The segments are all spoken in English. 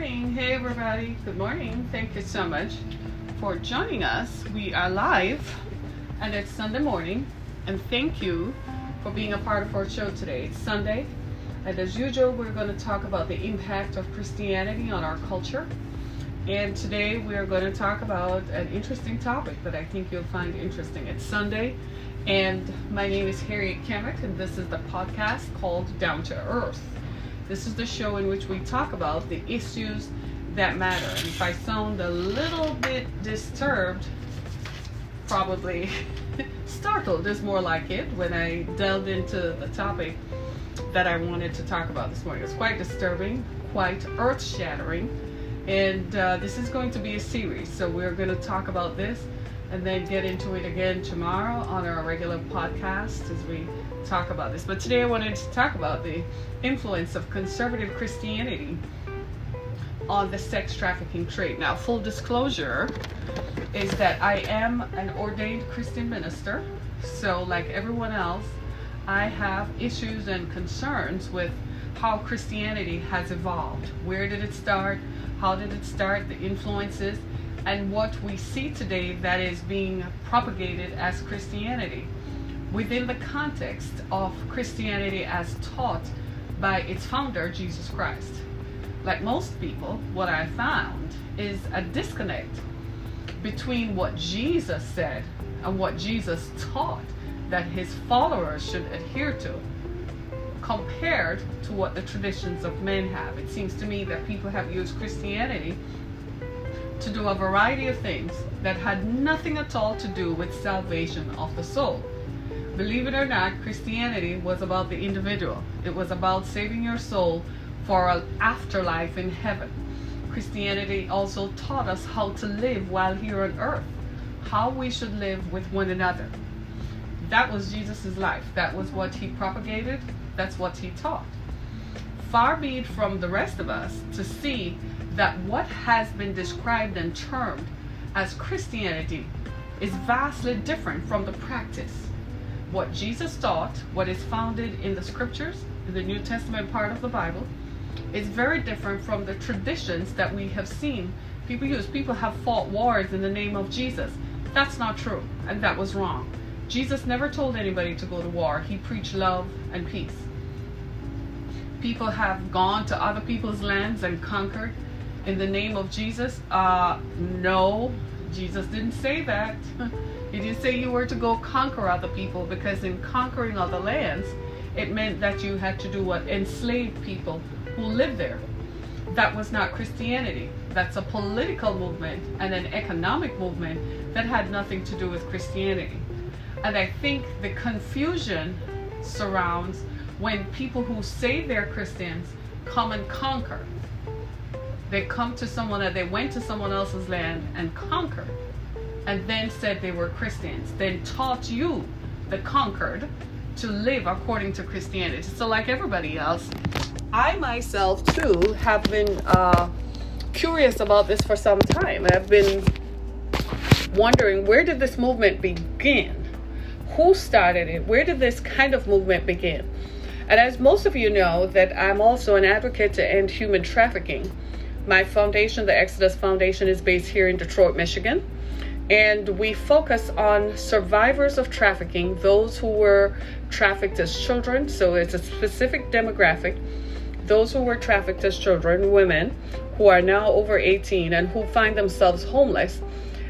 morning. Hey, everybody. Good morning. Thank you so much for joining us. We are live, and it's Sunday morning. And thank you for being a part of our show today. It's Sunday, and as usual, we're going to talk about the impact of Christianity on our culture. And today, we're going to talk about an interesting topic that I think you'll find interesting. It's Sunday, and my name is Harriet Kemet, and this is the podcast called Down to Earth. This is the show in which we talk about the issues that matter. And if I sound a little bit disturbed, probably startled is more like it when I delved into the topic that I wanted to talk about this morning. It's quite disturbing, quite earth-shattering, and this is going to be a series. So we're going to talk about this and then get into it again tomorrow on our regular podcast as we talk about this. But today I wanted to talk about the influence of conservative Christianity on the sex trafficking trade. Now, full disclosure is that I am an ordained Christian minister. So like everyone else, I have issues and concerns with how Christianity has evolved. Where did it start? How did it start? The influences and what we see today that is being propagated as Christianity within the context of Christianity as taught by its founder, Jesus Christ. Like most people, what I found is a disconnect between what Jesus said and what Jesus taught that his followers should adhere to, compared to what the traditions of men have. It seems to me that people have used Christianity to do a variety of things that had nothing at all to do with salvation of the soul. Believe it or not, Christianity was about the individual. It was about saving your soul for an afterlife in heaven. Christianity also taught us how to live while here on earth, how we should live with one another. That was Jesus' life. That was what he propagated. That's what he taught. Far be it from the rest of us to see that what has been described and termed as Christianity is vastly different from the practice. What Jesus taught, what is founded in the scriptures, in the New Testament part of the Bible, is very different from the traditions that we have seen people use. People have fought wars in the name of Jesus. That's not true, and that was wrong. Jesus never told anybody to go to war. He preached love and peace. People have gone to other people's lands and conquered in the name of Jesus. No, Jesus didn't say that. He didn't say you were to go conquer other people, because in conquering other lands, it meant that you had to do what? Enslave people who lived there. That was not Christianity. That's a political movement and an economic movement that had nothing to do with Christianity. And I think the confusion surrounds when people who say they're Christians come and conquer. They come to someone, they went to someone else's land and conquered, and then said they were Christians, then taught you, the conquered, to live according to Christianity. So like everybody else, I myself too have been curious about this for some time. I've been wondering, where did this movement begin? Who started it? Where did this kind of movement begin? And as most of you know, that I'm also an advocate to end human trafficking. My foundation, the Exodus Foundation, is based here in Detroit, Michigan. And we focus on survivors of trafficking, those who were trafficked as children. So it's a specific demographic. Those who were trafficked as children, women who are now over 18 and who find themselves homeless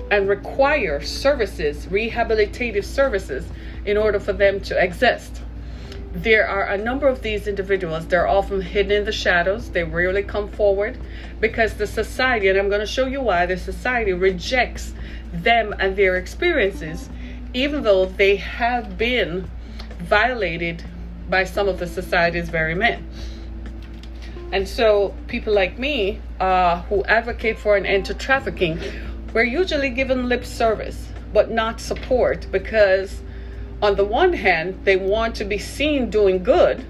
and require services, rehabilitative services, in order for them to exist. There are a number of these individuals. They're often hidden in the shadows. They rarely come forward because the society, and I'm going to show you why, the society rejects them and their experiences, even though they have been violated by some of the society's very men. And so people like me who advocate for an end to trafficking, we're usually given lip service, but not support, because on the one hand, they want to be seen doing good,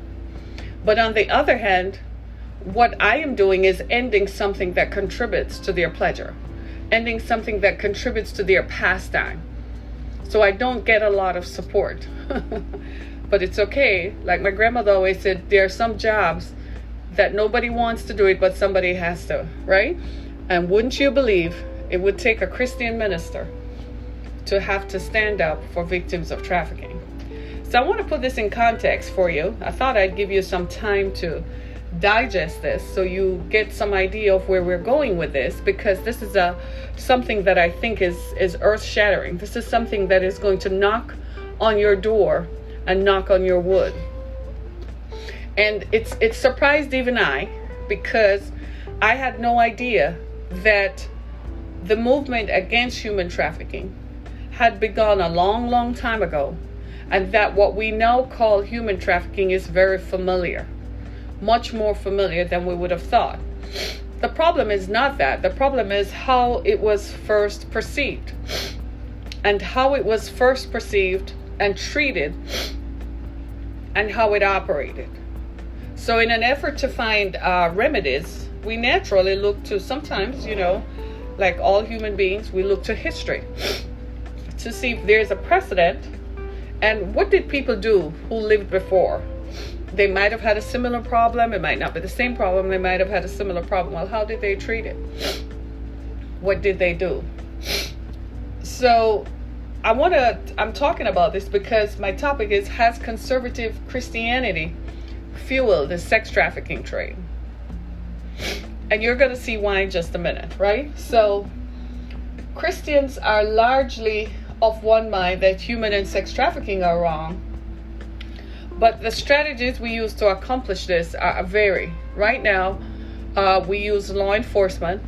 but on the other hand, what I am doing is ending something that contributes to their pleasure, ending something that contributes to their pastime. So I don't get a lot of support, but it's okay. Like my grandmother always said, there are some jobs that nobody wants to do it, but somebody has to, right? And wouldn't you believe it would take a Christian minister to have to stand up for victims of trafficking? So I want to put this in context for you. I thought I'd give you some time to digest this so you get some idea of where we're going with this, because this is something that I think is earth-shattering. This is something that is going to knock on your door and knock on your wood. And it's surprised even I, because I had no idea that the movement against human trafficking had begun a long time ago, and that what we now call human trafficking is very familiar, much more familiar than we would have thought. The problem is not that. The problem is how it was first perceived, and how it was first perceived and treated, and how it operated. So in an effort to find remedies, we naturally look to, sometimes, like all human beings, we look to history to see if there's a precedent. And what did people do who lived before? They might have had a similar problem. It might not be the same problem. They might have had a similar problem. Well, how did they treat it? What did they do? So I'm talking about this because my topic is, has conservative Christianity fueled the sex trafficking trade? And you're going to see why in just a minute, right? So Christians are largely of one mind that human and sex trafficking are wrong, but the strategies we use to accomplish this vary. Right now, we use law enforcement,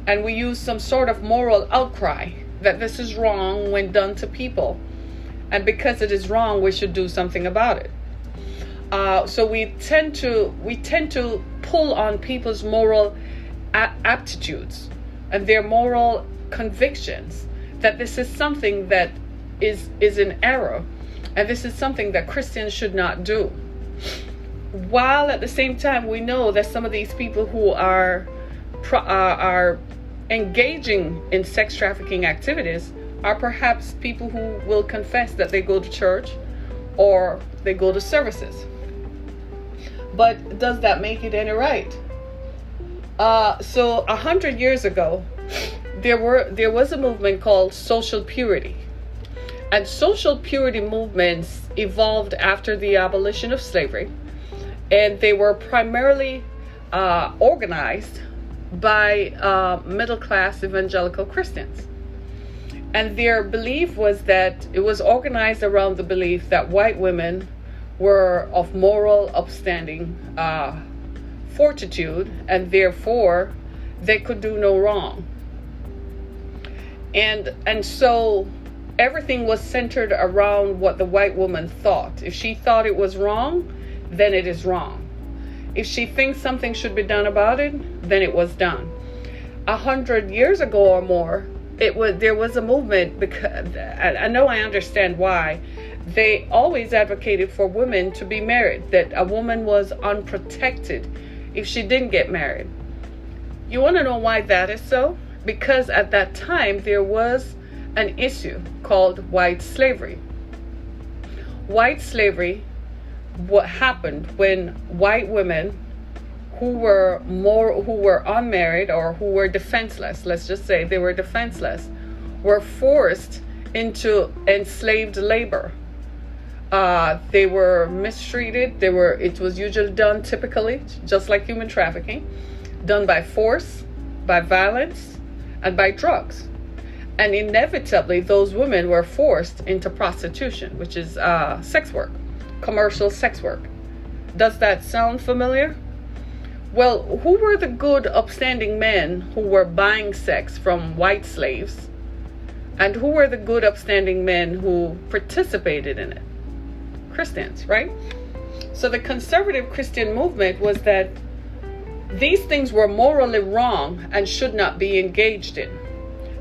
and we use some sort of moral outcry that this is wrong when done to people, and because it is wrong, we should do something about it. So we tend to pull on people's moral aptitudes and their moral convictions that this is something that is an error, and this is something that Christians should not do. While at the same time, we know that some of these people who are engaging in sex trafficking activities are perhaps people who will confess that they go to church or they go to services. But does that make it any right? So 100 years ago, there was a movement called social purity. And social purity movements evolved after the abolition of slavery. And they were primarily organized by middle-class evangelical Christians. And their belief was that it was organized around the belief that white women were of moral, upstanding fortitude, and therefore they could do no wrong. And so everything was centered around what the white woman thought. If she thought it was wrong, then it is wrong. If she thinks something should be done about it, then it was done. 100 years ago or more, there was a movement, because I know I understand why. They always advocated for women to be married, that a woman was unprotected if she didn't get married. You want to know why that is so? Because at that time there was an issue called white slavery. White slavery, what happened when white women who were unmarried or who were defenseless, let's just say they were defenseless, were forced into enslaved labor. They were mistreated. It was usually done typically, just like human trafficking, done by force, by violence, and by drugs. And inevitably, those women were forced into prostitution, which is sex work, commercial sex work. Does that sound familiar? Well, who were the good, upstanding men who were buying sex from white slaves? And who were the good, upstanding men who participated in it? Christians, right? So the conservative Christian movement was that these things were morally wrong and should not be engaged in.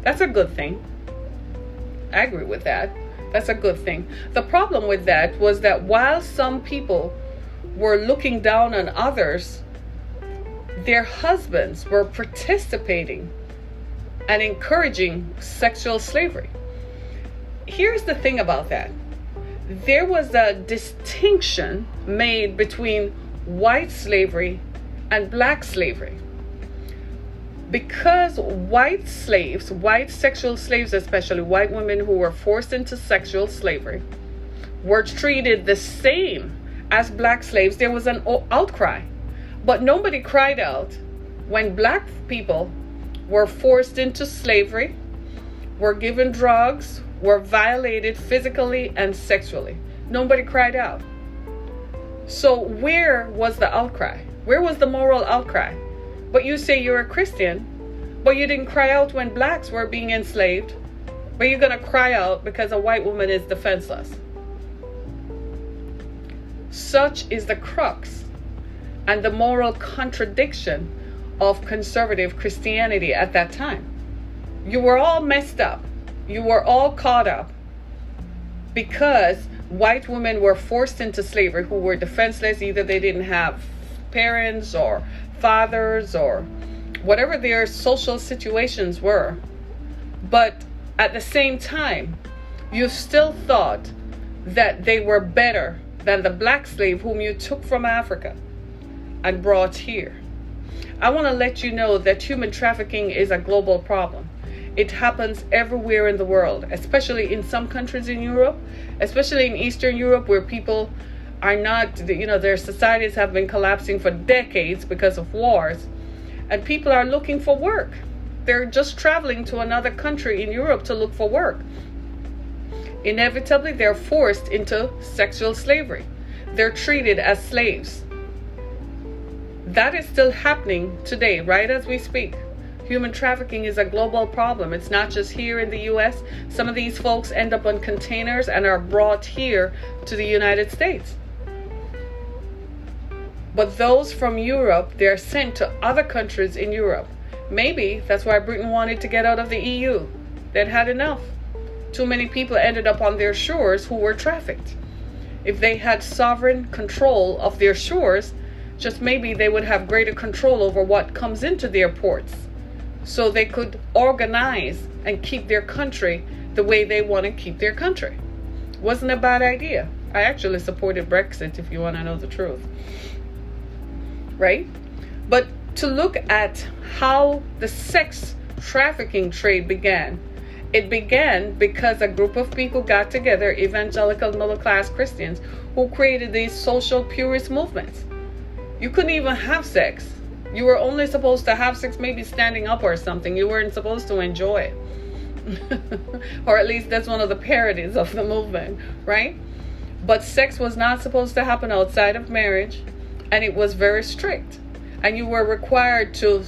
That's a good thing. I agree with that. That's a good thing. The problem with that was that while some people were looking down on others, their husbands were participating and encouraging sexual slavery. Here's the thing about that. There was a distinction made between white slavery and black slavery. Because white slaves, white sexual slaves, especially white women who were forced into sexual slavery, were treated the same as black slaves, there was an outcry. But nobody cried out when black people were forced into slavery, were given drugs, were violated physically and sexually. Nobody cried out. So where was the outcry? Where was the moral outcry? But you say you're a Christian, but you didn't cry out when blacks were being enslaved, but you're going to cry out because a white woman is defenseless. Such is the crux and the moral contradiction of conservative Christianity at that time. You were all messed up. You were all caught up because white women were forced into slavery who were defenseless. Either they didn't have parents or fathers or whatever their social situations were. But at the same time, you still thought that they were better than the black slave whom you took from Africa and brought here. I want to let you know that human trafficking is a global problem. It happens everywhere in the world, especially in some countries in Europe, especially in Eastern Europe, where people are not, their societies have been collapsing for decades because of wars, and people are looking for work. They're just traveling to another country in Europe to look for work. Inevitably, they're forced into sexual slavery. They're treated as slaves. That is still happening today, right as we speak. Human trafficking is a global problem. It's not just here in the US. Some of these folks end up on containers and are brought here to the United States. But those from Europe, they're sent to other countries in Europe. Maybe that's why Britain wanted to get out of the EU. They'd had enough. Too many people ended up on their shores who were trafficked. If they had sovereign control of their shores, just maybe they would have greater control over what comes into their ports, so they could organize and keep their country the way they want to keep their country. Wasn't a bad idea. I actually supported Brexit, if you want to know the truth. Right? But to look at how the sex trafficking trade began, it began because a group of people got together, evangelical middle-class Christians, who created these social purist movements. You couldn't even have sex. You were only supposed to have sex maybe standing up or something. You weren't supposed to enjoy it. Or at least that's one of the parodies of the movement, right? But sex was not supposed to happen outside of marriage, and it was very strict. And you were required to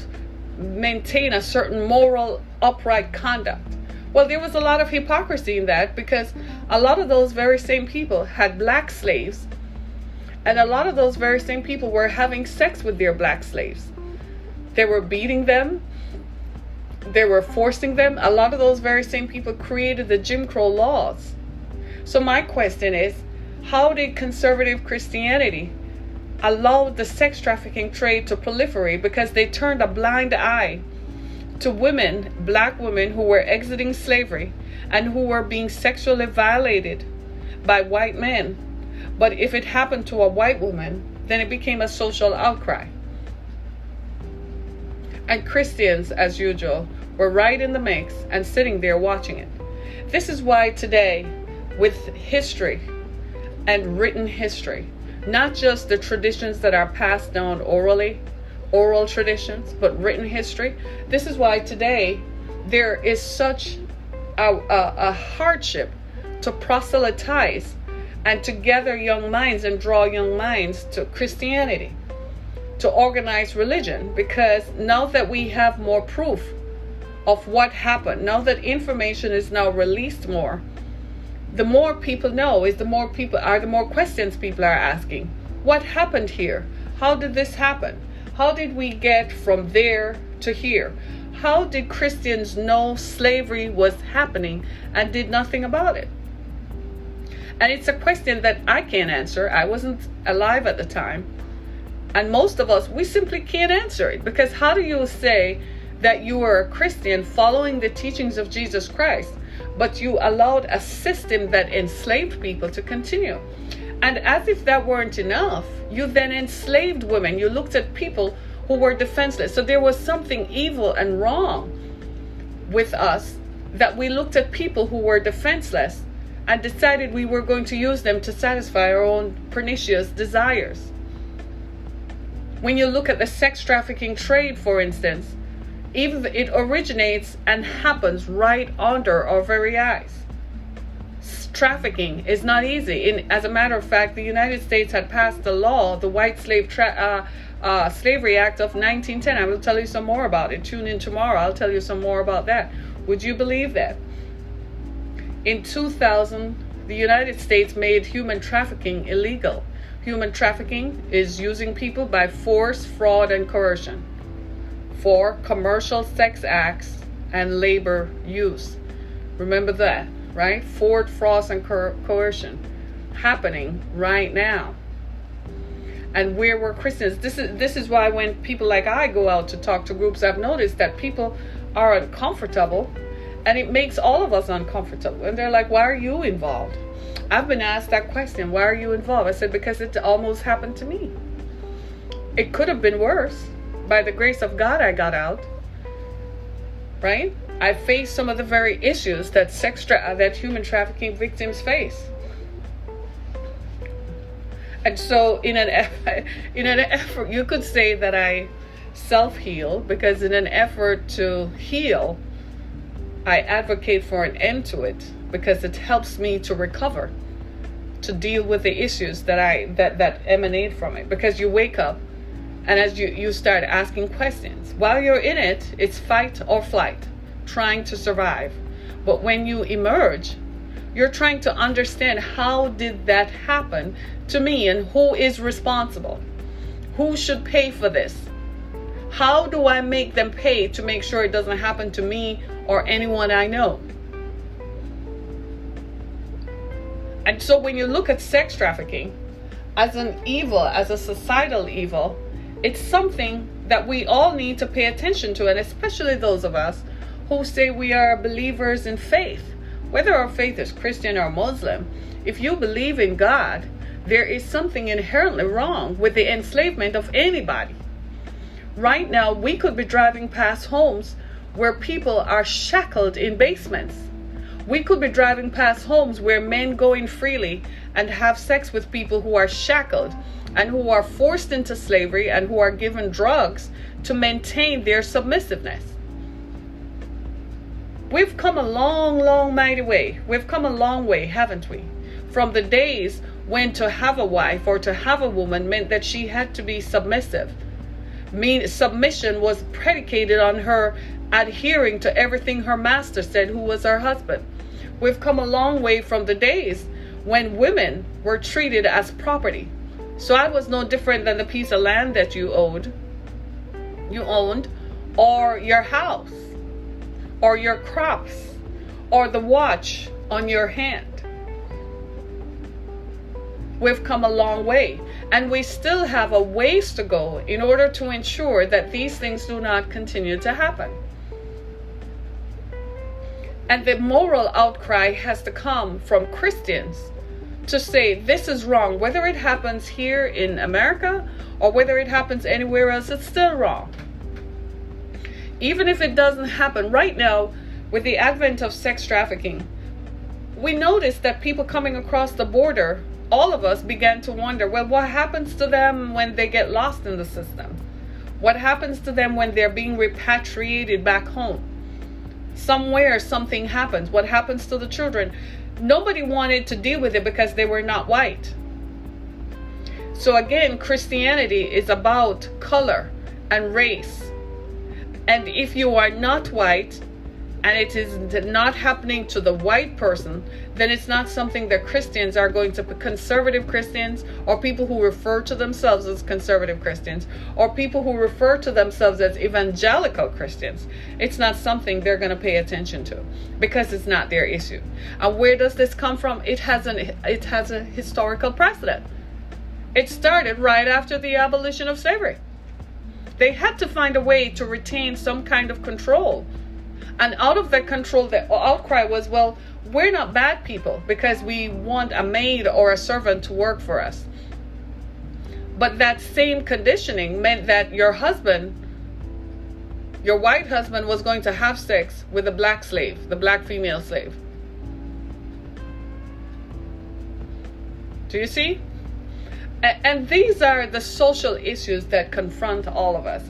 maintain a certain moral, upright conduct. Well, there was a lot of hypocrisy in that, because a lot of those very same people had black slaves, and a lot of those very same people were having sex with their black slaves. They were beating them. They were forcing them. A lot of those very same people created the Jim Crow laws. So my question is, how did conservative Christianity allow the sex trafficking trade to proliferate? Because they turned a blind eye to women, black women, who were exiting slavery and who were being sexually violated by white men. But if it happened to a white woman, then it became a social outcry. And Christians, as usual, were right in the mix and sitting there watching it. This is why today, with history and written history, not just the traditions that are passed down orally, oral traditions, but written history, this is why today there is such a hardship to proselytize and to gather young minds and draw young minds to Christianity, to organize religion, because now that we have more proof of what happened, now that information is now released more, the more people know is the more questions people are asking. What happened here? How did this happen? How did we get from there to here? How did Christians know slavery was happening and did nothing about it? And it's a question that I can't answer. I wasn't alive at the time. And most of us, we simply can't answer it, because how do you say that you were a Christian following the teachings of Jesus Christ, but you allowed a system that enslaved people to continue? And as if that weren't enough, you then enslaved women. You looked at people who were defenseless. So there was something evil and wrong with us, that we looked at people who were defenseless and decided we were going to use them to satisfy our own pernicious desires. When you look at the sex trafficking trade, for instance, even it originates and happens right under our very eyes. Trafficking is not easy. As a matter of fact, the United States had passed a law, the White Slavery Act of 1910. I will tell you some more about it. Tune in tomorrow. I'll tell you some more about that. Would you believe that? In 2000, the United States made human trafficking illegal. Human trafficking is using people by force, fraud, and coercion for commercial sex acts and labor use. Remember that, right? Fraud, and coercion happening right now. And where we're Christians, this is why when people like I go out to talk to groups, I've noticed that people are uncomfortable, and it makes all of us uncomfortable. And they're like, why are you involved? I've been asked that question, why are you involved? I said, because it almost happened to me. It could have been worse. By the grace of God, I got out. Right? I faced some of the very issues that that human trafficking victims face. And so in an effort, you could say that I self-heal, because in an effort to heal, I advocate for an end to it, because it helps me to recover, to deal with the issues that emanate from it. Because you wake up, and as you start asking questions, while you're in it, it's fight or flight, trying to survive. But when you emerge, you're trying to understand, how did that happen to me, and who is responsible? Who should pay for this? How do I make them pay to make sure it doesn't happen to me or anyone I know? And so when you look at sex trafficking as an evil, as a societal evil, it's something that we all need to pay attention to, and especially those of us who say we are believers in faith. Whether our faith is Christian or Muslim, if you believe in God, there is something inherently wrong with the enslavement of anybody. Right now, we could be driving past homes where people are shackled in basements. We could be driving past homes where men go in freely and have sex with people who are shackled and who are forced into slavery and who are given drugs to maintain their submissiveness. We've come a long, long, mighty way. We've come a long way, haven't we? From the days when to have a wife or to have a woman meant that she had to be submissive. Submission was predicated on her adhering to everything her master said, who was her husband. We've come a long way from the days when women were treated as property. So I was no different than the piece of land that you owned, or your house, or your crops, or the watch on your hand. We've come a long way, and we still have a ways to go in order to ensure that these things do not continue to happen. And the moral outcry has to come from Christians to say this is wrong. Whether it happens here in America or whether it happens anywhere else, it's still wrong. Even if it doesn't happen right now, with the advent of sex trafficking, we notice that people coming across the border, all of us began to wonder, well, what happens to them when they get lost in the system? What happens to them when they're being repatriated back home? Somewhere something happens. What happens to the children? Nobody wanted to deal with it because they were not white. So again, Christianity is about color and race. And if you are not white, and it is not happening to the white person, then it's not something that Christians are going to, conservative Christians, or people who refer to themselves as conservative Christians, or people who refer to themselves as evangelical Christians, it's not something they're going to pay attention to, because it's not their issue. And where does this come from? It has a historical precedent. It started right after the abolition of slavery. They had to find a way to retain some kind of control. And out of that control, the outcry was, well, we're not bad people because we want a maid or a servant to work for us. But that same conditioning meant that your husband, your white husband, was going to have sex with the black slave, the black female slave. Do you see? And these are the social issues that confront all of us.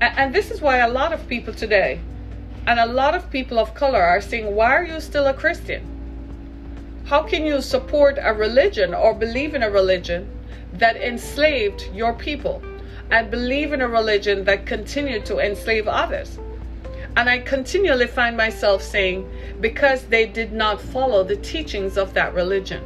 And this is why a lot of people today, and a lot of people of color, are saying, why are you still a Christian? How can you support a religion or believe in a religion that enslaved your people, and believe in a religion that continued to enslave others? And I continually find myself saying, because they did not follow the teachings of that religion.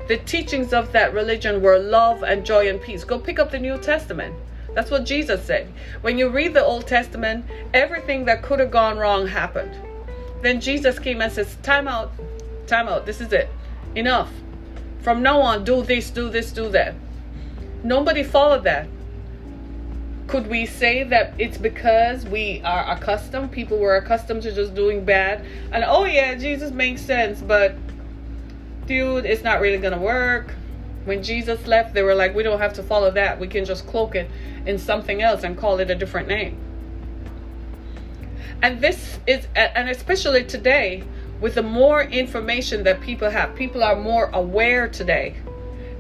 The teachings of that religion were love and joy and peace. Go pick up the New Testament. That's what Jesus said. When you read the Old Testament, everything that could have gone wrong happened. Then Jesus came and says, time out, this is it. Enough. From now on, do this, do that. Nobody followed that. Could we say that it's because we are accustomed, people were accustomed to just doing bad, and oh yeah, Jesus makes sense, but dude, it's not really gonna work. When Jesus left, they were like, we don't have to follow that. We can just cloak it in something else and call it a different name. And this is, and especially today, with the more information that people have, people are more aware today.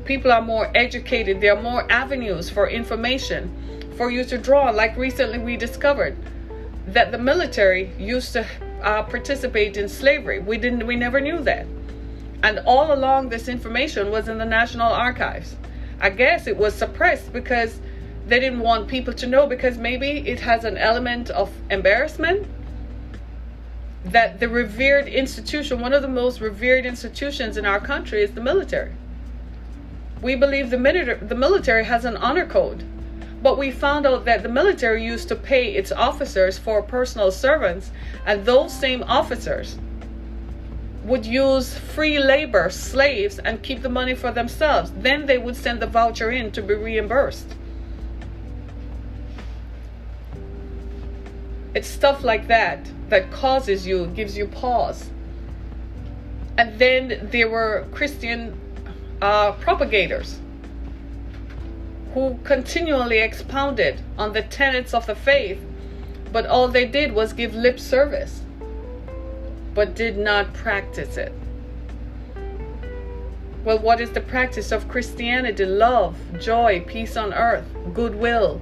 People are more educated. There are more avenues for information for you to draw. Like recently we discovered that the military used to participate in slavery. We never knew that. And all along, this information was in the National Archives. I guess it was suppressed because they didn't want people to know, because maybe it has an element of embarrassment. That the revered institution, one of the most revered institutions in our country, is the military. We believe the military has an honor code. But we found out that the military used to pay its officers for personal servants, and those same officers would use free labor, slaves, and keep the money for themselves. Then they would send the voucher in to be reimbursed. It's stuff like that that causes you, gives you pause. And then there were Christian propagators who continually expounded on the tenets of the faith, but all they did was give lip service, but did not practice it. Well, what is the practice of Christianity? Love, joy, peace on earth, goodwill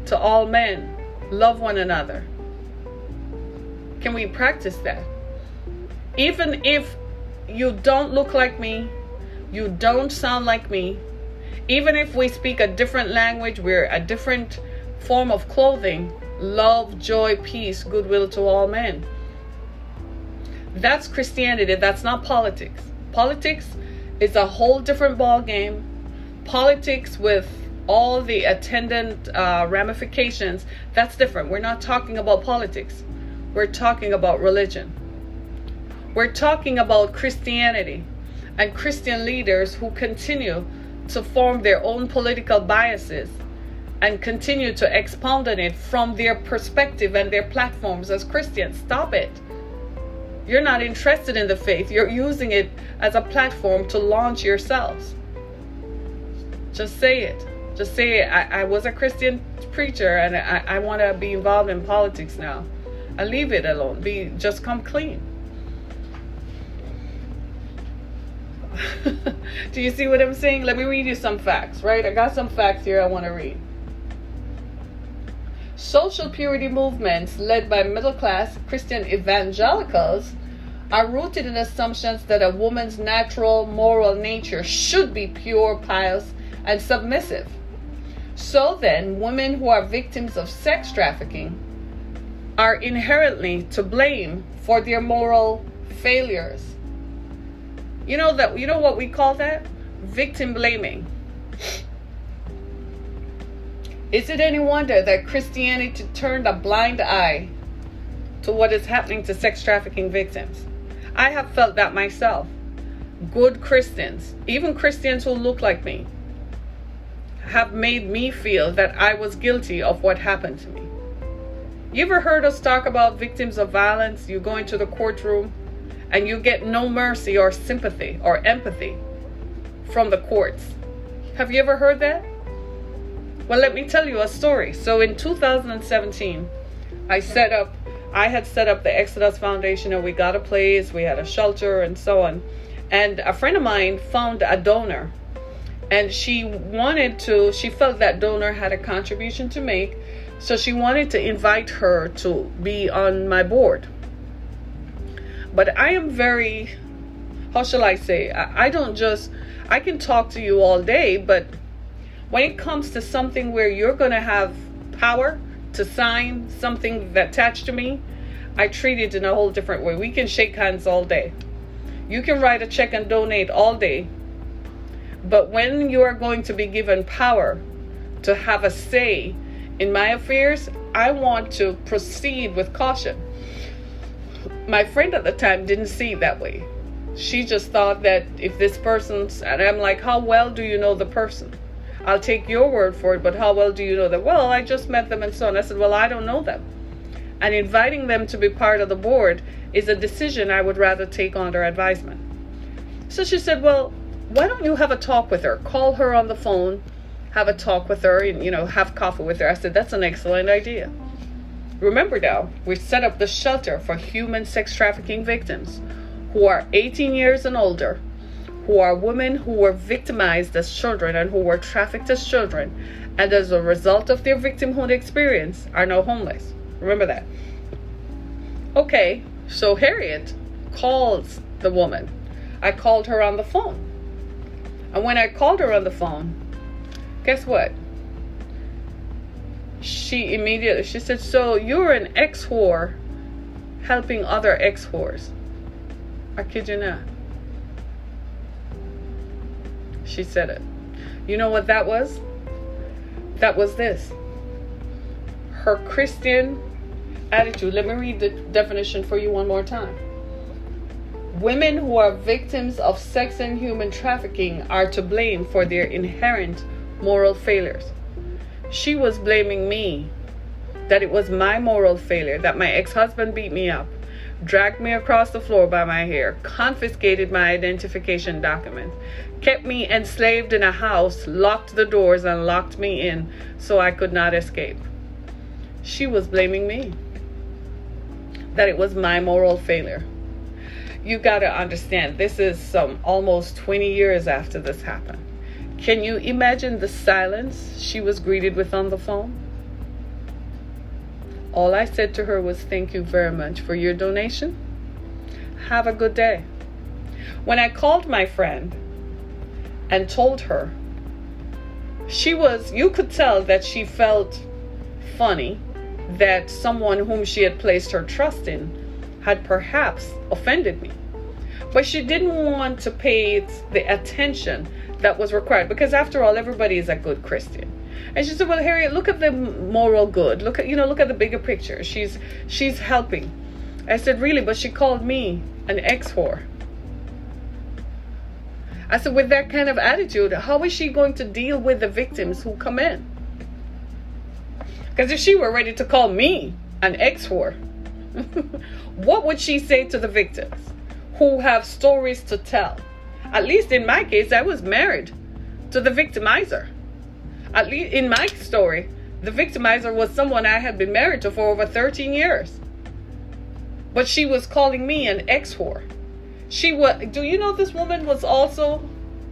to all men, love one another. Can we practice that? Even if you don't look like me, you don't sound like me, even if we speak a different language, we're a different form of clothing, love, joy, peace, goodwill to all men. That's Christianity. That's not politics. Politics is a whole different ball game. Politics with all the attendant ramifications, that's different. We're not talking about politics. We're talking about religion. We're talking about Christianity and Christian leaders who continue to form their own political biases and continue to expound on it from their perspective and their platforms as Christians. Stop it. You're not interested in the faith. You're using it as a platform to launch yourselves. Just say it. Just say it. I was a Christian preacher and I want to be involved in politics now. And leave it alone. Just come clean. Do you see what I'm saying? Let me read you some facts, right? I got some facts here I want to read. Social purity movements led by middle-class Christian evangelicals are rooted in assumptions that a woman's natural moral nature should be pure, pious, and submissive. So then, women who are victims of sex trafficking are inherently to blame for their moral failures. You know what we call that? Victim blaming. Is it any wonder that Christianity turned a blind eye to what is happening to sex trafficking victims? I have felt that myself. Good Christians, even Christians who look like me, have made me feel that I was guilty of what happened to me. You ever heard us talk about victims of violence? You go into the courtroom and you get no mercy or sympathy or empathy from the courts. Have you ever heard that? Well, let me tell you a story. So in 2017, I had set up the Exodus Foundation, and we got a place, we had a shelter and so on. And a friend of mine found a donor, and she felt that donor had a contribution to make. So she wanted to invite her to be on my board. But I am very, how shall I say, I can talk to you all day, but when it comes to something where you're going to have power to sign something that attached to me, I treat it in a whole different way. We can shake hands all day. You can write a check and donate all day. But when you are going to be given power to have a say in my affairs, I want to proceed with caution. My friend at the time didn't see it that way. She just thought that if this person's, and I'm like, how well do you know the person? I'll take your word for it, but how well do you know them? Well, I just met them and so on. I said, well, I don't know them. And inviting them to be part of the board is a decision I would rather take under advisement. So she said, well, why don't you have a talk with her? Call her on the phone, have a talk with her, and, have coffee with her. I said, that's an excellent idea. Remember now, we set up the shelter for human sex trafficking victims who are 18 years and older, who are women who were victimized as children and who were trafficked as children, and as a result of their victimhood experience are now homeless. Remember that. Okay, so Harriet calls the woman. I called her on the phone. And when I called her on the phone, guess what? She said, so you're an ex-whore helping other ex-whores. I kid you not. She said it. You know what that was? That was this. Her Christian attitude. Let me read the definition for you one more time. Women who are victims of sex and human trafficking are to blame for their inherent moral failures. She was blaming me, that it was my moral failure, that my ex-husband beat me up, dragged me across the floor by my hair, confiscated my identification documents, kept me enslaved in a house, locked the doors and locked me in so I could not escape. She was blaming me, that it was my moral failure. You got to understand, this is almost 20 years after this happened. Can you imagine the silence she was greeted with on the phone? All I said to her was, thank you very much for your donation. Have a good day. When I called my friend and told her, you could tell that she felt funny that someone whom she had placed her trust in had perhaps offended me. But she didn't want to pay the attention that was required, because after all, everybody is a good Christian. And she said, well, Harriet, look at the moral good. Look at the bigger picture. She's helping. I said, really? But she called me an ex-whore. I said, with that kind of attitude, how is she going to deal with the victims who come in? Because if she were ready to call me an ex-whore, what would she say to the victims who have stories to tell? At least in my case, I was married to the victimizer. At least in my story, the victimizer was someone I had been married to for over 13 years. But she was calling me an ex-whore. Do you know this woman was also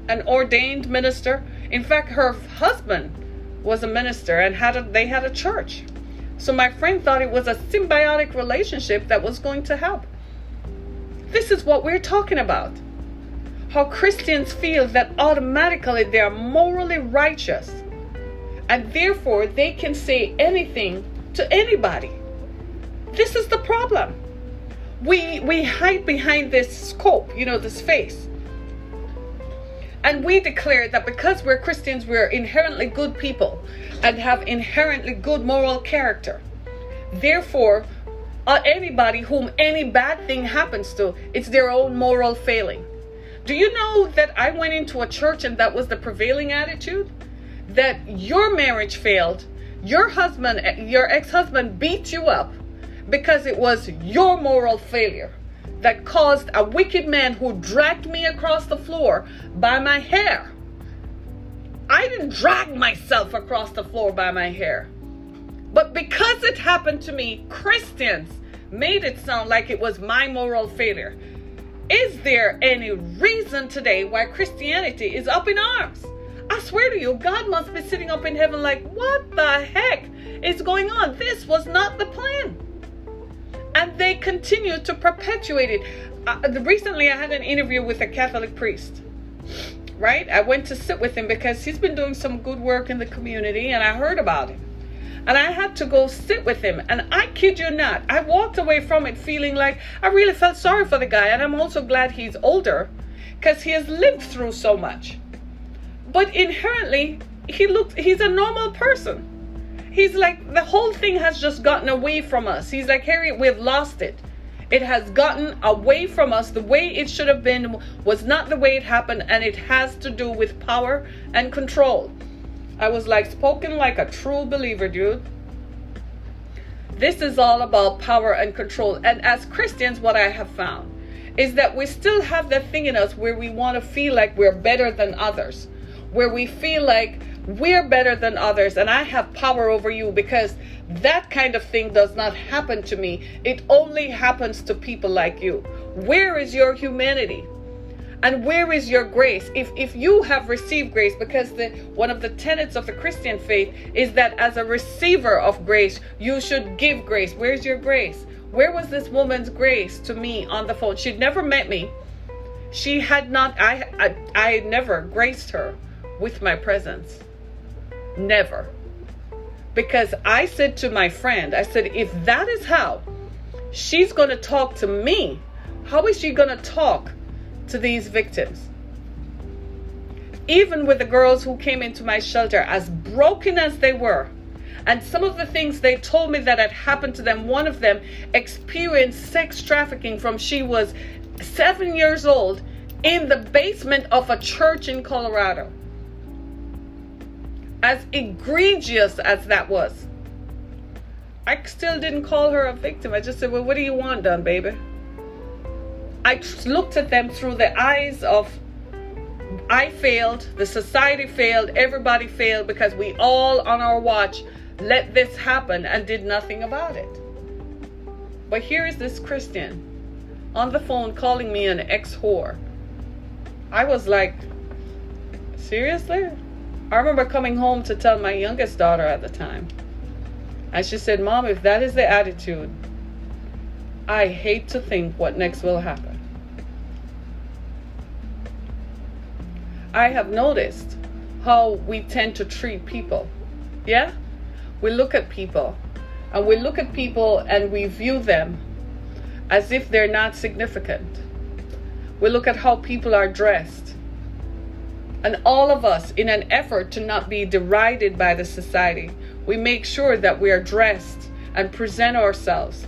an ordained minister? In fact, her husband was a minister and they had a church. So my friend thought it was a symbiotic relationship that was going to help. This is what we're talking about. How Christians feel that automatically they are morally righteous, and therefore they can say anything to anybody. This is the problem. We hide behind this scope, this face. And we declare that because we're Christians, we're inherently good people and have inherently good moral character. Therefore, anybody whom any bad thing happens to, it's their own moral failing. Do you know that I went into a church and that was the prevailing attitude? That your marriage failed, your ex-husband beat you up because it was your moral failure that caused a wicked man who dragged me across the floor by my hair. I didn't drag myself across the floor by my hair. But because it happened to me, Christians made it sound like it was my moral failure. Is there any reason today why Christianity is up in arms? I swear to you, God must be sitting up in heaven like, what the heck is going on? This was not the plan. And they continue to perpetuate it. Recently, I had an interview with a Catholic priest, right? I went to sit with him because he's been doing some good work in the community, and I heard about him. And I had to go sit with him. And I kid you not, I walked away from it feeling like I really felt sorry for the guy. And I'm also glad he's older because he has lived through so much. But inherently, he's a normal person. He's like, the whole thing has just gotten away from us. He's like, Harriet, we've lost it. It has gotten away from us. The way it should have been was not the way it happened. And it has to do with power and control. I was like, spoken like a true believer, dude. This is all about power and control. And as Christians, what I have found is that we still have that thing in us where we want to feel like we're better than others. Where we feel like we're better than others and I have power over you, because that kind of thing does not happen to me. It only happens to people like you. Where is your humanity? And where is your grace? If you have received grace, because one of the tenets of the Christian faith is that as a receiver of grace, you should give grace. Where's your grace? Where was this woman's grace to me on the phone? She'd never met me. She had not, I had never graced her with my presence. Never. Because I said to my friend, I said, if that is how she's going to talk to me, how is she going to talk to these victims? Even with the girls who came into my shelter, as broken as they were, and some of the things they told me that had happened to them, one of them experienced sex trafficking from she was 7 years old in the basement of a church in Colorado. As egregious as that was, I still didn't call her a victim. I just said, well, what do you want done, baby? I looked at them through the eyes of, I failed, the society failed, everybody failed, because we all on our watch let this happen and did nothing about it. But here is this Christian on the phone calling me an ex-whore. I was like, seriously? I remember coming home to tell my youngest daughter at the time. And she said, Mom, if that is the attitude, I hate to think what next will happen. I have noticed how we tend to treat people. Yeah? We look at people and we view them as if they're not significant. We look at how people are dressed. And all of us, in an effort to not be derided by the society, we make sure that we are dressed and present ourselves.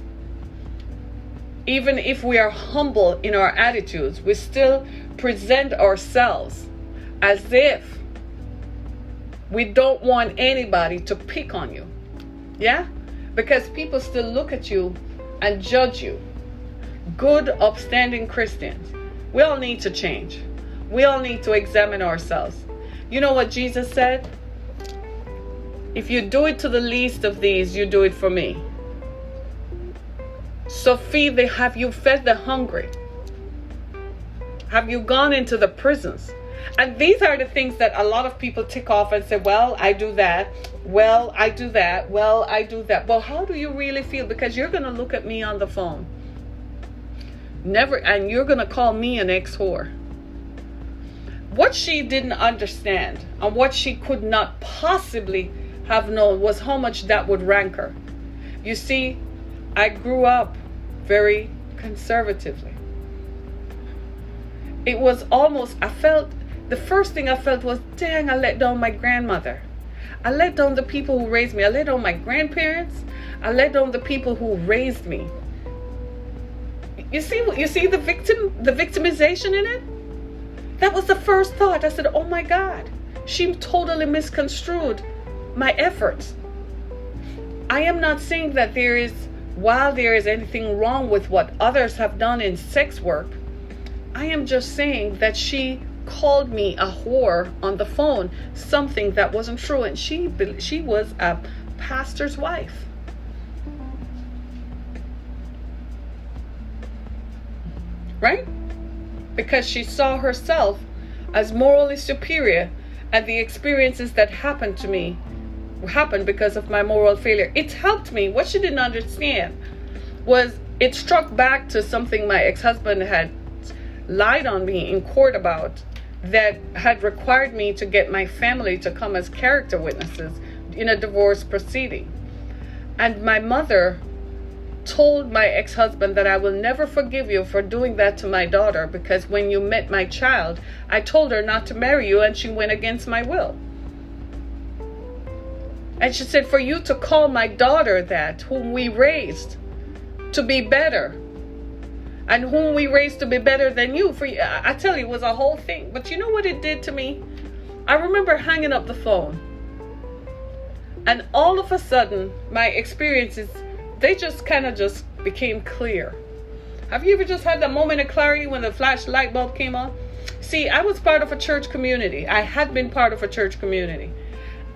Even if we are humble in our attitudes, we still present ourselves as if we don't want anybody to pick on you. Yeah? Because people still look at you and judge you. Good, upstanding Christians, we all need to change. We all need to examine ourselves. You know what Jesus said? If you do it to the least of these, you do it for me. So have you fed the hungry? Have you gone into the prisons? And these are the things that a lot of people tick off and say, well, I do that. Well, I do that. Well, I do that. But how do you really feel? Because you're going to look at me on the phone. And you're going to call me an ex-whore. What she didn't understand and what she could not possibly have known was how much that would rank her. You see, I grew up very conservatively. It was almost, the first thing I felt was, dang, I let down my grandmother. I let down the people who raised me. I let down my grandparents. I let down the people who raised me. You see the victimization in it? That was the first thought. I said, oh my God, she totally misconstrued my efforts. I am not saying that while there is anything wrong with what others have done in sex work, I am just saying that she called me a whore on the phone, something that wasn't true, and she was a pastor's wife. Right? Because she saw herself as morally superior, and the experiences that happened to me happened because of my moral failure. It helped me. What she didn't understand was it struck back to something my ex-husband had lied on me in court about, that had required me to get my family to come as character witnesses in a divorce proceeding. And my mother told my ex-husband that I will never forgive you for doing that to my daughter, because when you met my child, I told her not to marry you, and she went against my will. And she said, for you to call my daughter that, whom we raised to be better, and whom we raised to be better than you, I tell you, it was a whole thing. But you know what it did to me? I remember hanging up the phone, and all of a sudden, my experiences, they just kind of just became clear. Have you ever just had that moment of clarity when the flash light bulb came on? See, I was part of a church community. I had been part of a church community.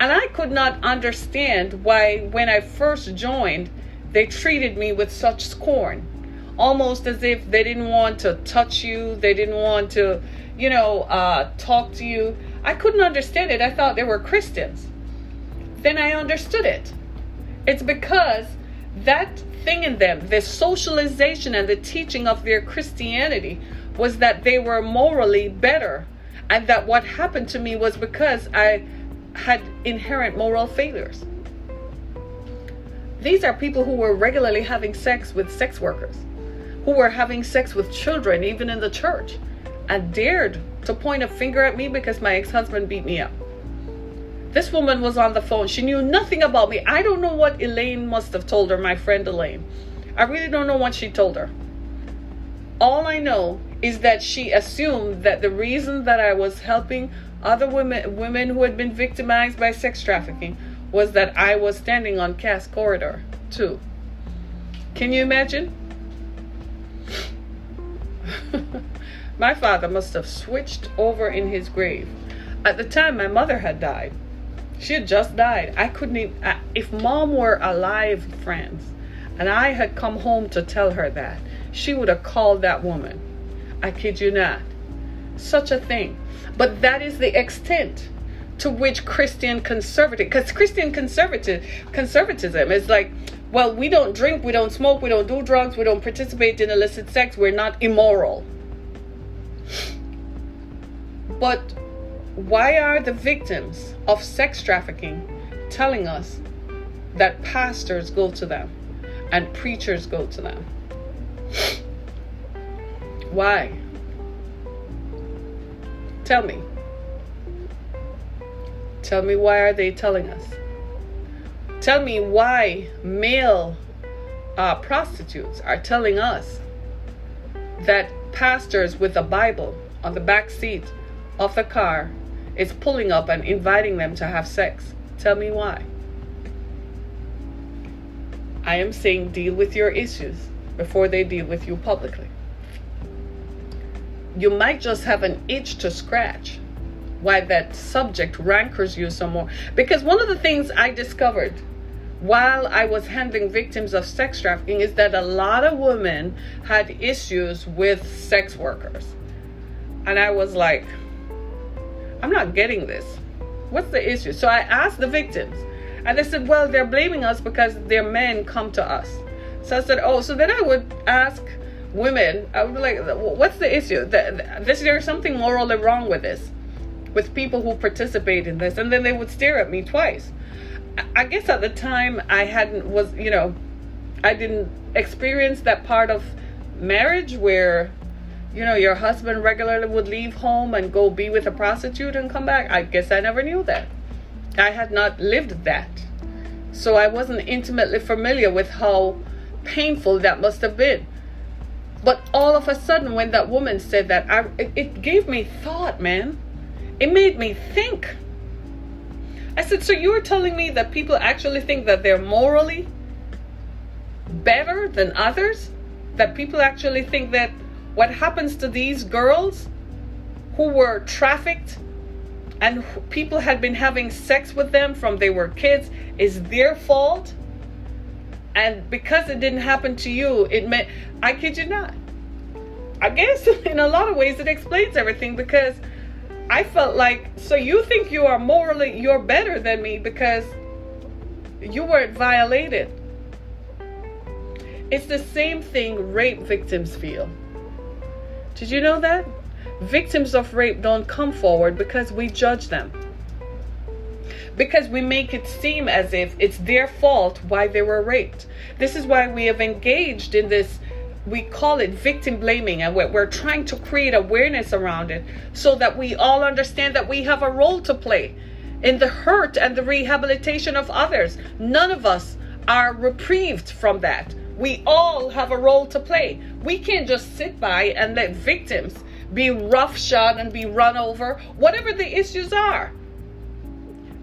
And I could not understand why, when I first joined, they treated me with such scorn. Almost as if they didn't want to touch you. They didn't want to, talk to you. I couldn't understand it. I thought they were Christians. Then I understood it. It's because that thing in them, the socialization and the teaching of their Christianity, was that they were morally better, and that what happened to me was because I had inherent moral failures. These are people who were regularly having sex with sex workers, who were having sex with children, even in the church, and dared to point a finger at me because my ex-husband beat me up. This woman was on the phone. She knew nothing about me. I don't know what Elaine must have told her, my friend Elaine. I really don't know what she told her. All I know is that she assumed that the reason that I was helping other women who had been victimized by sex trafficking was that I was standing on Cass Corridor too. Can you imagine? My father must have switched over in his grave. At the time, my mother had died. She had just died. I couldn't even, if mom were alive, friends, and I had come home to tell her that, she would have called that woman. I kid you not. Such a thing. But that is the extent to which Christian conservative, because Christian conservatism is like, well, we don't drink, we don't smoke, we don't do drugs, we don't participate in illicit sex, we're not immoral. But why are the victims of sex trafficking telling us that pastors go to them and preachers go to them? Why? Tell me. Tell me, why are they telling us? Tell me why male prostitutes are telling us that pastors with a Bible on the back seat of the car is pulling up and inviting them to have sex. Tell me why. I am saying deal with your issues before they deal with you publicly. You might just have an itch to scratch why that subject rancors you some more. Because one of the things I discovered while I was handling victims of sex trafficking is that a lot of women had issues with sex workers. And I was like, I'm not getting this. What's the issue? So I asked the victims, and they said, well, they're blaming us because their men come to us. So I said, oh, so then I would ask women, I would be like, what's the issue? There's something morally wrong with this, with people who participate in this. And then they would stare at me twice. I guess at the time I didn't experience that part of marriage where, your husband regularly would leave home and go be with a prostitute and come back. I guess I never knew that. I had not lived that. So I wasn't intimately familiar with how painful that must have been. But all of a sudden, when that woman said that, it gave me thought, man. It made me think. I said, so you were telling me that people actually think that they're morally better than others? That people actually think that what happens to these girls who were trafficked and people had been having sex with them from they were kids is their fault. And because it didn't happen to you, it meant, I kid you not. I guess in a lot of ways it explains everything, because I felt like, so you think you are morally, you're better than me because you weren't violated. It's the same thing rape victims feel. Did you know that? Victims of rape don't come forward because we judge them. Because we make it seem as if it's their fault why they were raped. This is why we have engaged in this, we call it victim blaming, and we're trying to create awareness around it so that we all understand that we have a role to play in the hurt and the rehabilitation of others. None of us are reprieved from that. We all have a role to play. We can't just sit by and let victims be roughshod and be run over, whatever the issues are.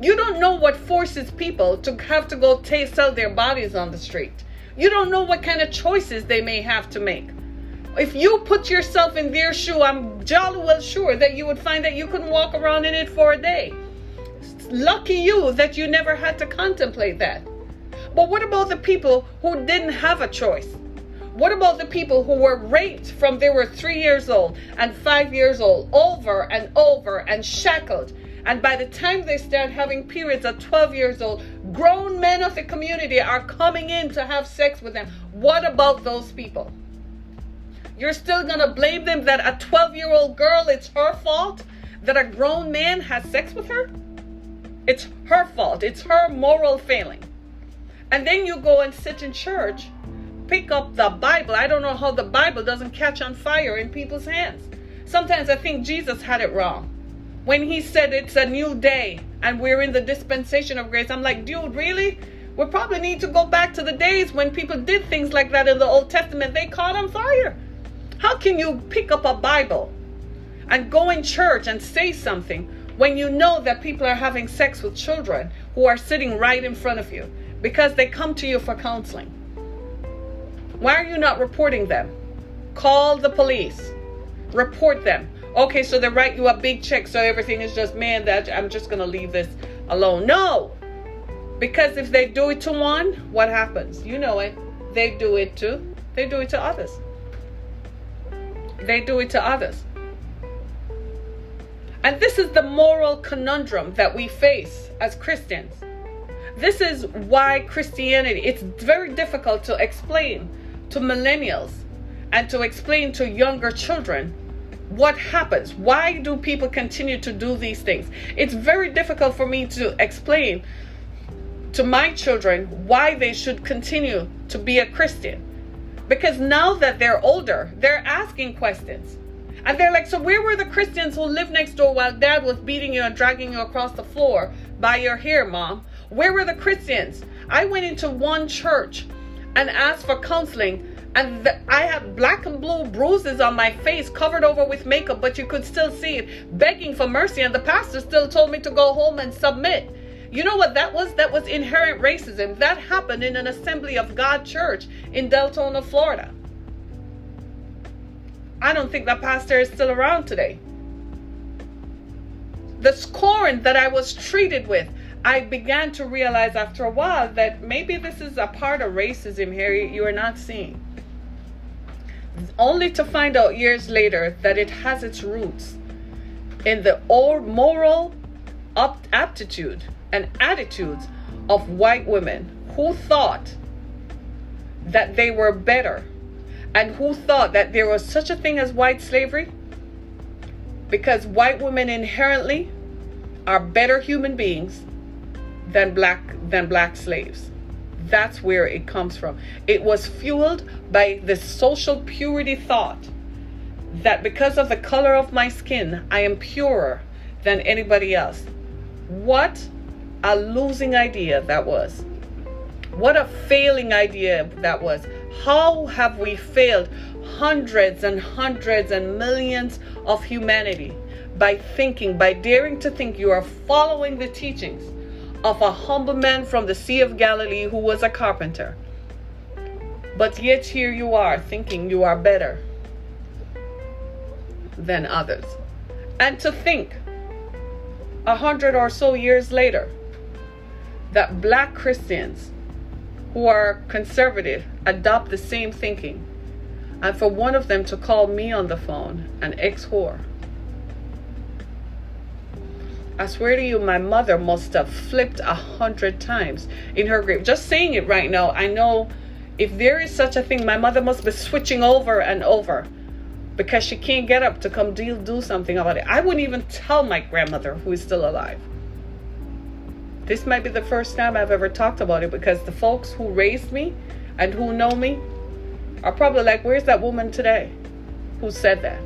You don't know what forces people to have to go sell their bodies on the street. You don't know what kind of choices they may have to make. If you put yourself in their shoe, I'm jolly well sure that you would find that you couldn't walk around in it for a day. Lucky you that you never had to contemplate that. But what about the people who didn't have a choice? What about the people who were raped from they were 3 years old and 5 years old, over and over, and shackled? And by the time they start having periods at 12 years old, grown men of the community are coming in to have sex with them. What about those people? You're still going to blame them that a 12-year-old girl, it's her fault that a grown man has sex with her? It's her fault. It's her moral failing. And then you go and sit in church, pick up the Bible. I don't know how the Bible doesn't catch on fire in people's hands. Sometimes I think Jesus had it wrong when he said it's a new day and we're in the dispensation of grace. I'm like, dude, really? We probably need to go back to the days when people did things like that in the Old Testament. They caught on fire. How can you pick up a Bible and go in church and say something when you know that people are having sex with children who are sitting right in front of you because they come to you for counseling? Why are you not reporting them? Call the police. Report them. Okay, so they write you a big check, so everything is just, man, that I'm just going to leave this alone. No! Because if they do it to one, what happens? You know it. They do it to others. They do it to others. And this is the moral conundrum that we face as Christians. This is why Christianity, it's very difficult to explain to millennials and to explain to younger children what happens. Why do people continue to do these things? It's very difficult for me to explain to my children why they should continue to be a Christian. Because now that they're older, they're asking questions. And they're like, so where were the Christians who lived next door while dad was beating you and dragging you across the floor by your hair, mom? Where were the Christians? I went into one church and asked for counseling, and I had black and blue bruises on my face covered over with makeup, but you could still see it, begging for mercy, and the pastor still told me to go home and submit. You know what that was? That was inherent racism. That happened in an Assembly of God church in Deltona, Florida. I don't think that pastor is still around today. The scorn that I was treated with, I began to realize after a while that maybe this is a part of racism here you are not seeing. Only to find out years later that it has its roots in the old moral aptitude and attitudes of white women who thought that they were better and who thought that there was such a thing as white slavery, because white women inherently are better human beings than black slaves. That's where it comes from. It was fueled by the social purity thought that because of the color of my skin, I am purer than anybody else. What a losing idea that was. What a failing idea that was. How have we failed hundreds and hundreds and millions of humanity by daring to think you are following the teachings of a humble man from the Sea of Galilee who was a carpenter. But yet here you are thinking you are better than others. And to think 100 or so years later that black Christians who are conservative adopt the same thinking, and for one of them to call me on the phone an ex-whore. I swear to you, my mother must have flipped 100 times in her grave. Just saying it right now, I know if there is such a thing, my mother must be switching over and over because she can't get up to come do something about it. I wouldn't even tell my grandmother, who is still alive. This might be the first time I've ever talked about it, because the folks who raised me and who know me are probably like, where's that woman today who said that?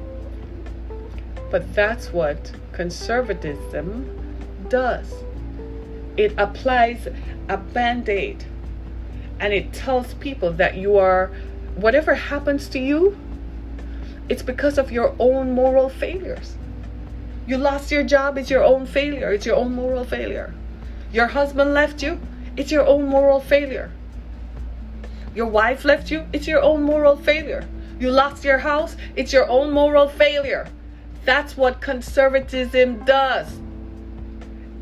But that's what conservatism does. It applies a band-aid, and it tells people that you are, whatever happens to you, it's because of your own moral failures. You lost your job, it's your own failure. It's your own moral failure. Your husband left you, it's your own moral failure. Your wife left you, it's your own moral failure. You lost your house, it's your own moral failure. That's what conservatism does.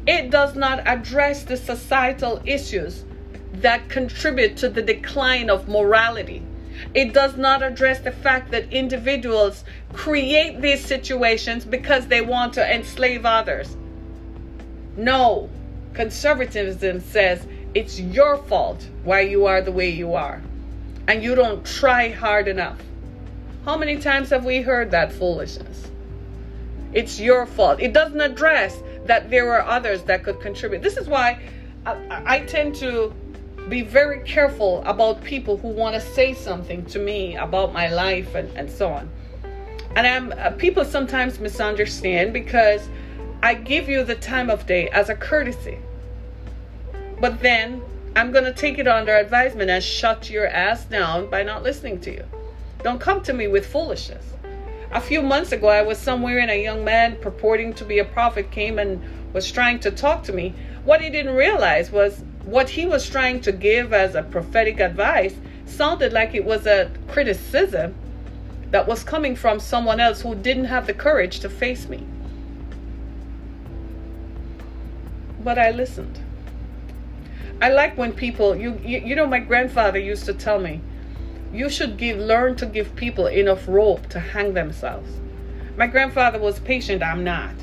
It does not address the societal issues that contribute to the decline of morality. It does not address the fact that individuals create these situations because they want to enslave others. No, conservatism says it's your fault why you are the way you are, and you don't try hard enough. How many times have we heard that foolishness? It's your fault. It doesn't address that there are others that could contribute. This is why I tend to be very careful about people who want to say something to me about my life and so on. And people sometimes misunderstand because I give you the time of day as a courtesy. But then I'm going to take it under advisement and shut your ass down by not listening to you. Don't come to me with foolishness. A few months ago, I was somewhere and a young man purporting to be a prophet came and was trying to talk to me. What he didn't realize was what he was trying to give as a prophetic advice sounded like it was a criticism that was coming from someone else who didn't have the courage to face me. But I listened. I like when people, you know, my grandfather used to tell me, you should learn to give people enough rope to hang themselves. My grandfather was patient, I'm not.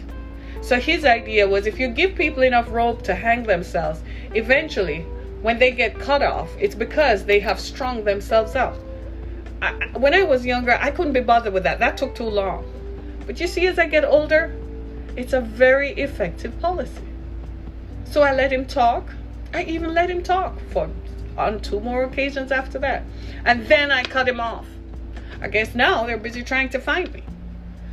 So his idea was, if you give people enough rope to hang themselves, eventually, when they get cut off, it's because they have strung themselves out. When I was younger, I couldn't be bothered with that. That took too long. But you see, as I get older, it's a very effective policy. So I let him talk. I even let him talk on 2 more occasions after that. And then I cut him off. I guess now they're busy trying to find me.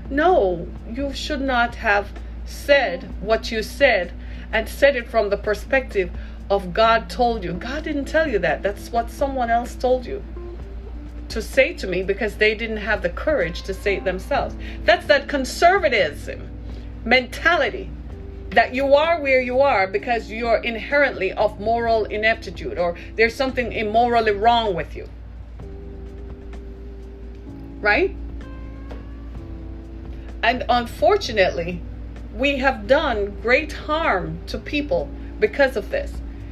No, you should not have said what you said and said it from the perspective of God told you. God didn't tell you that. That's what someone else told you to say to me because they didn't have the courage to say it themselves. That's that conservatism mentality that you are where you are because you're inherently of moral ineptitude or there's something immorally wrong with you. Right? And unfortunately, we have done great harm to people because of this.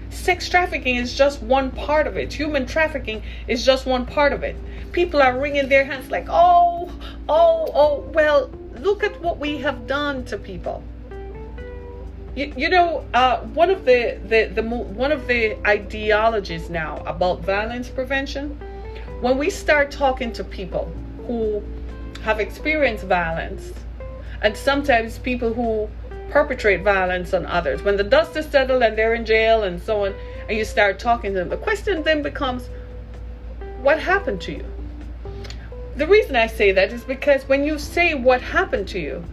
Sex trafficking is just one part of it. Human trafficking is just one part of it. People are wringing their hands like, oh, well, look at what we have done to people. You know, one of the ideologies now about violence prevention, when we start talking to people who have experienced violence, and sometimes people who perpetrate violence on others, when the dust is settled and they're in jail and so on, and you start talking to them, the question then becomes, what happened to you? The reason I say that is because when you say what happened to you,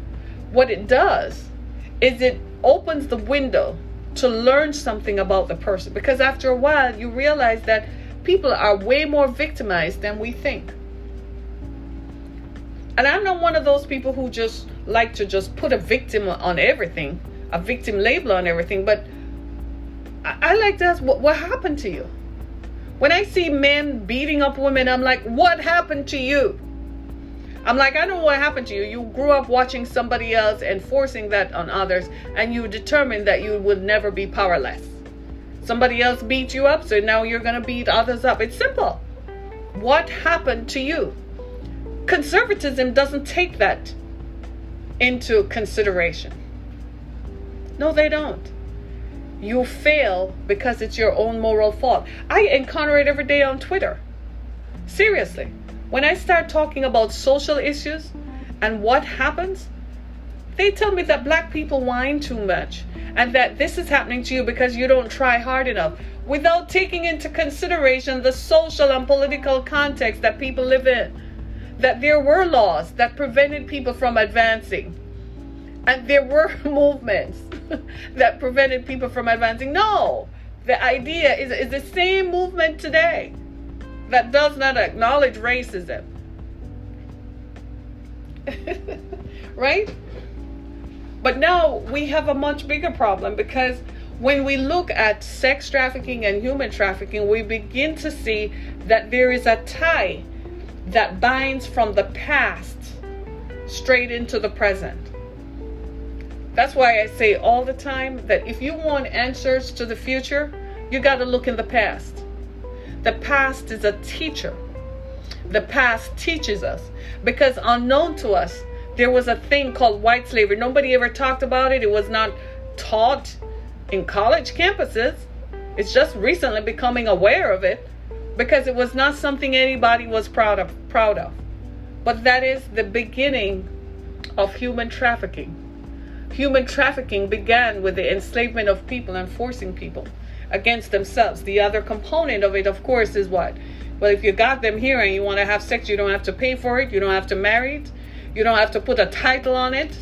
what it does is it opens the window to learn something about the person, because after a while you realize that people are way more victimized than we think. And I'm not one of those people who just like to just put a victim on everything, a victim label on everything, but I like to ask, what happened to you? When I see men beating up women, I'm like, what happened to you? I'm like, I know what happened to you. You grew up watching somebody else and forcing that on others, and you determined that you would never be powerless. Somebody else beat you up, so now you're going to beat others up. It's simple. What happened to you? Conservatism doesn't take that into consideration. No, they don't. You fail because it's your own moral fault. I encounter it every day on Twitter. Seriously. When I start talking about social issues and what happens, they tell me that black people whine too much and that this is happening to you because you don't try hard enough, without taking into consideration the social and political context that people live in. That there were laws that prevented people from advancing. And there were movements that prevented people from advancing. No, the idea is the same movement today that does not acknowledge racism. Right? But now we have a much bigger problem, because when we look at sex trafficking and human trafficking, we begin to see that there is a tie that binds from the past straight into the present. That's why I say all the time that if you want answers to the future, you got to look in the past. The past is a teacher. The past teaches us, because unknown to us, there was a thing called white slavery. Nobody ever talked about it. It was not taught in college campuses. It's just recently becoming aware of it, because it was not something anybody was proud of. But that is the beginning of human trafficking. Human trafficking began with the enslavement of people and forcing people against themselves. The other component of it, of course, is what? Well, if you got them here and you want to have sex, you don't have to pay for it. You don't have to marry it. You don't have to put a title on it.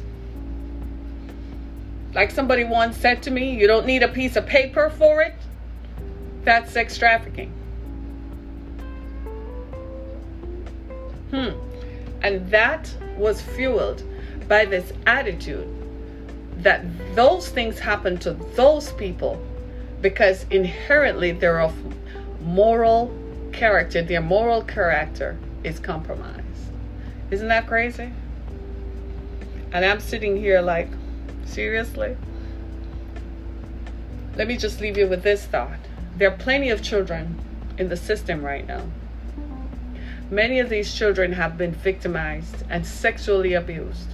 Like somebody once said to me, you don't need a piece of paper for it. That's sex trafficking. And that was fueled by this attitude that those things happen to those people because inherently they're of moral character. Their moral character is compromised. Isn't that crazy? And I'm sitting here like, seriously? Let me just leave you with this thought. There are plenty of children in the system right now. Many of these children have been victimized and sexually abused.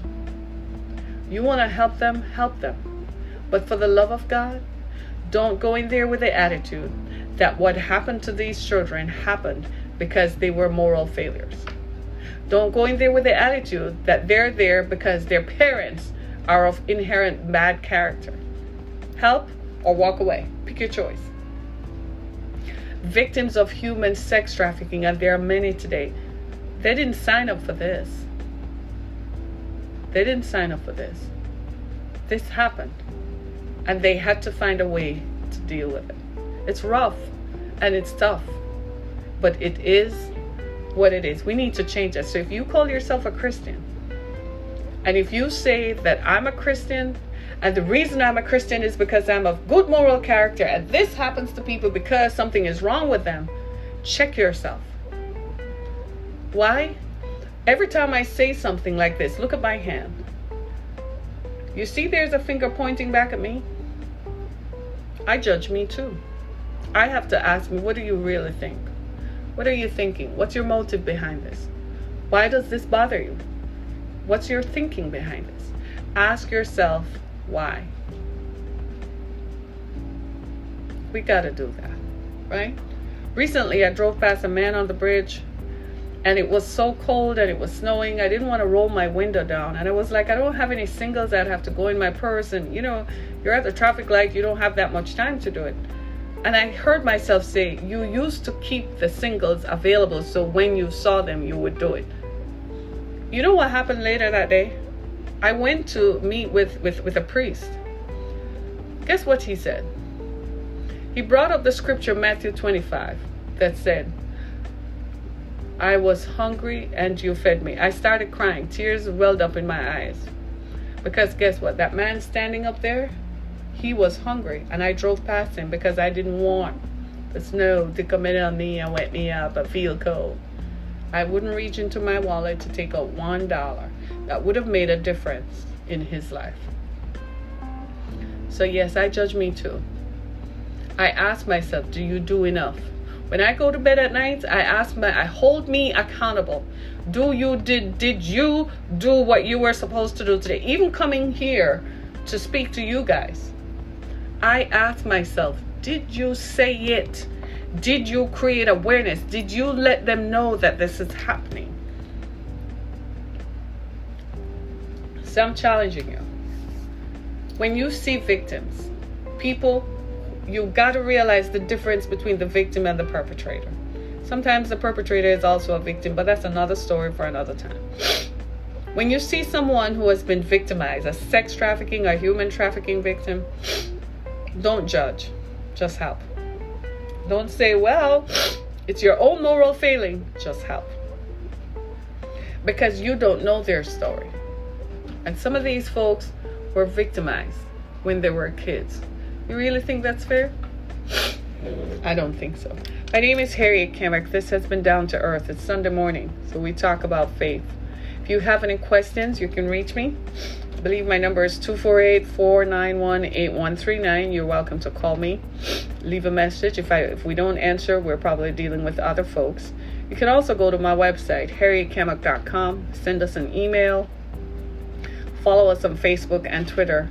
You want to help them, help them. But for the love of God, don't go in there with the attitude that what happened to these children happened because they were moral failures. Don't go in there with the attitude that they're there because their parents are of inherent bad character. Help or walk away. Pick your choice. Victims of human sex trafficking, and there are many today, they didn't sign up for this. They didn't sign up for this. This happened, and they had to find a way to deal with it. It's rough and it's tough, but it is what it is. We need to change it. So if you call yourself a Christian, and if you say that I'm a Christian, and the reason I'm a Christian is because I'm of good moral character, and this happens to people because something is wrong with them, check yourself. Why? Every time I say something like this, look at my hand. You see there's a finger pointing back at me? I judge me too. I have to ask me, what do you really think? What are you thinking? What's your motive behind this? Why does this bother you? What's your thinking behind this? Ask yourself why. We got to do that, right? Recently, I drove past a man on the bridge, and it was so cold and it was snowing. I didn't want to roll my window down, and I was like, I don't have any singles that have to go in my purse, and you know, you're at the traffic light, you don't have that much time to do it. And I heard myself say, you used to keep the singles available so when you saw them, you would do it. You know what happened later that day? I went to meet with a priest. Guess what he said? He brought up the scripture, Matthew 25, that said, I was hungry and you fed me. I started crying. Tears welled up in my eyes. Because guess what? That man standing up there, he was hungry. And I drove past him because I didn't want the snow to come in on me and wet me up and feel cold. I wouldn't reach into my wallet to take out $1 that would have made a difference in his life. So yes, I judge me too. I ask myself, do you do enough? When I go to bed at night, I hold me accountable. Did you do what you were supposed to do today? Even coming here to speak to you guys, I ask myself, did you say it? Did you create awareness? Did you let them know that this is happening? So I'm challenging you. When you see victims, people, you got to realize the difference between the victim and the perpetrator. Sometimes the perpetrator is also a victim, but that's another story for another time. When you see someone who has been victimized, a sex trafficking, a human trafficking victim, don't judge, just help. Don't say, well, it's your own moral failing, just help. Because you don't know their story. And some of these folks were victimized when they were kids. You really think that's fair? I don't think so. My name is Harriet Kamek. This has been Down to Earth. It's Sunday morning, so we talk about faith. If you have any questions, you can reach me. I believe my number is 248-491-8139. You're welcome to call me. Leave a message. If we don't answer, we're probably dealing with other folks. You can also go to my website, harrietkamek.com. Send us an email. Follow us on Facebook and Twitter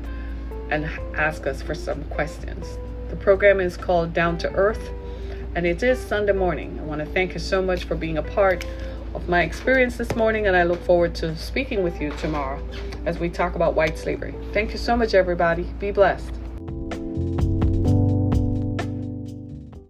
and ask us for some questions. The program is called Down to Earth, and it is Sunday morning. I want to thank you so much for being a part of my experience this morning, and I look forward to speaking with you tomorrow as we talk about white slavery. Thank you so much, everybody. Be blessed.